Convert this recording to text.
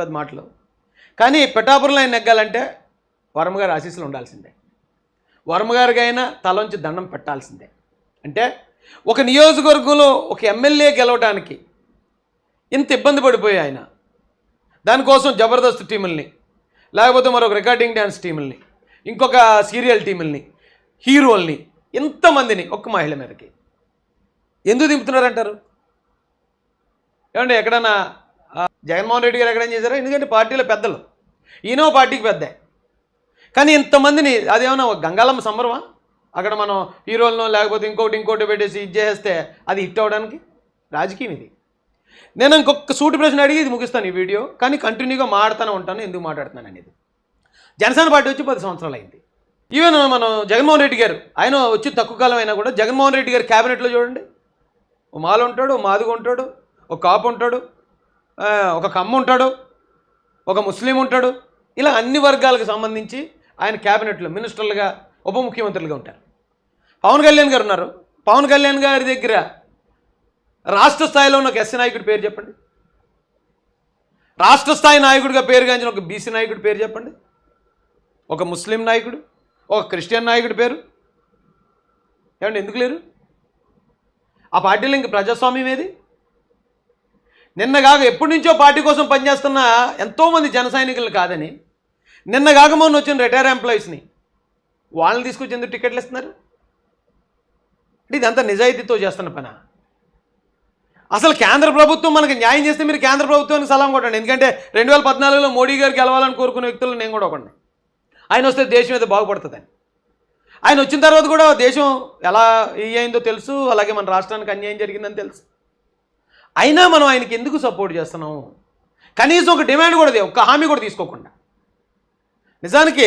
పెద్ద మాటలు. కానీ పిఠాపురంలో ఆయన నెగ్గాలంటే వర్మగారి ఆశీస్సులు ఉండాల్సిందే. వర్మగారికైనా తలంచి దండం పెట్టాల్సిందే. అంటే ఒక నియోజకవర్గంలో ఒక ఎమ్మెల్యే గెలవడానికి ఇంత ఇబ్బంది పడిపోయి ఆయన దానికోసం జబర్దస్త్ టీముల్ని, లేకపోతే మరొక రికార్డింగ్ డ్యాన్స్ టీముల్ని, ఇంకొక సీరియల్ టీముల్ని, హీరోల్ని, ఇంతమందిని ఒక్క మహిళ మీదకి ఎందుకు దింపుతున్నారంటారు? ఏమంటే ఎక్కడన్నా జగన్మోహన్ రెడ్డి గారు ఎక్కడేం చేశారా? ఎందుకంటే పార్టీలో పెద్దలు, ఈయనో పార్టీకి పెద్ద. కానీ ఇంతమందిని అదేమన్నా గంగాలమ్మ సంబరమా? అక్కడ మనం హీరోలను లేకపోతే ఇంకోటి పెట్టేసి ఇది చేస్తే అది హిట్ అవ్వడానికి? రాజకీయం ఇది. నేను ఇంకొక సూటి ప్రశ్న అడిగి ఇది ముగిస్తాను ఈ వీడియో, కానీ కంటిన్యూగా మాట్లాడుతూనే ఉంటాను. ఎందుకు మాట్లాడుతున్నాను అనేది, జనసేన పార్టీ వచ్చి 10 సంవత్సరాలు అయింది. ఈవెన్ మనం జగన్మోహన్ రెడ్డి గారు ఆయన వచ్చి తక్కువ కాలం అయినా కూడా జగన్మోహన్ రెడ్డి గారు క్యాబినెట్లో చూడండి, ఓ మాల ఉంటాడు, ఓ మాదిగ ఉంటాడు, ఒక కాపు ఉంటాడు, ఒక కమ్మ ఉంటాడు, ఒక ముస్లిం ఉంటాడు. ఇలా అన్ని వర్గాలకు సంబంధించి ఆయన క్యాబినెట్లో మినిస్టర్లుగా, ఉప ముఖ్యమంత్రులుగా ఉంటారు. పవన్ కళ్యాణ్ గారు ఉన్నారు. పవన్ కళ్యాణ్ గారి దగ్గర రాష్ట్ర స్థాయిలో ఉన్న ఒక ఎస్సీ నాయకుడి పేరు చెప్పండి. రాష్ట్ర స్థాయి నాయకుడిగా పేరుగాంచిన ఒక బీసీ నాయకుడి పేరు చెప్పండి. ఒక ముస్లిం నాయకుడు, ఒక క్రిస్టియన్ నాయకుడి పేరు ఏమండి ఎందుకు లేరు? ఆ పార్టీలో ఇంక ప్రజాస్వామ్యం ఏది? నిన్నగాక ఎప్పటి నుంచో పార్టీ కోసం పనిచేస్తున్న ఎంతోమంది జన సైనికులు కాదని నిన్నగాక మొన్న వచ్చిన రిటైర్ ఎంప్లాయీస్ని వాళ్ళని తీసుకొచ్చి ఎందుకు టికెట్లు ఇస్తున్నారు? అంటే ఇదంతా నిజాయితీతో చేస్తున్న పని. అసలు కేంద్ర ప్రభుత్వం మనకి న్యాయం చేస్తే మీరు కేంద్ర ప్రభుత్వానికి సలాం కొట్టండి. ఎందుకంటే 2014లో మోడీ గారు గెలవాలని కోరుకునే వ్యక్తులు నేను కూడా ఒకడిని. ఆయన వస్తే దేశం ఏదో బాగుపడుతుందని. ఆయన వచ్చిన తర్వాత కూడా దేశం ఎలా అయిందో తెలుసు, అలాగే మన రాష్ట్రానికి అన్యాయం జరిగిందని తెలుసు. అయినా మనం ఆయనకి ఎందుకు సపోర్ట్ చేస్తున్నాం? కనీసం ఒక డిమాండ్ కూడా ఒక్క హామీ కూడా తీసుకోకుండా. నిజానికి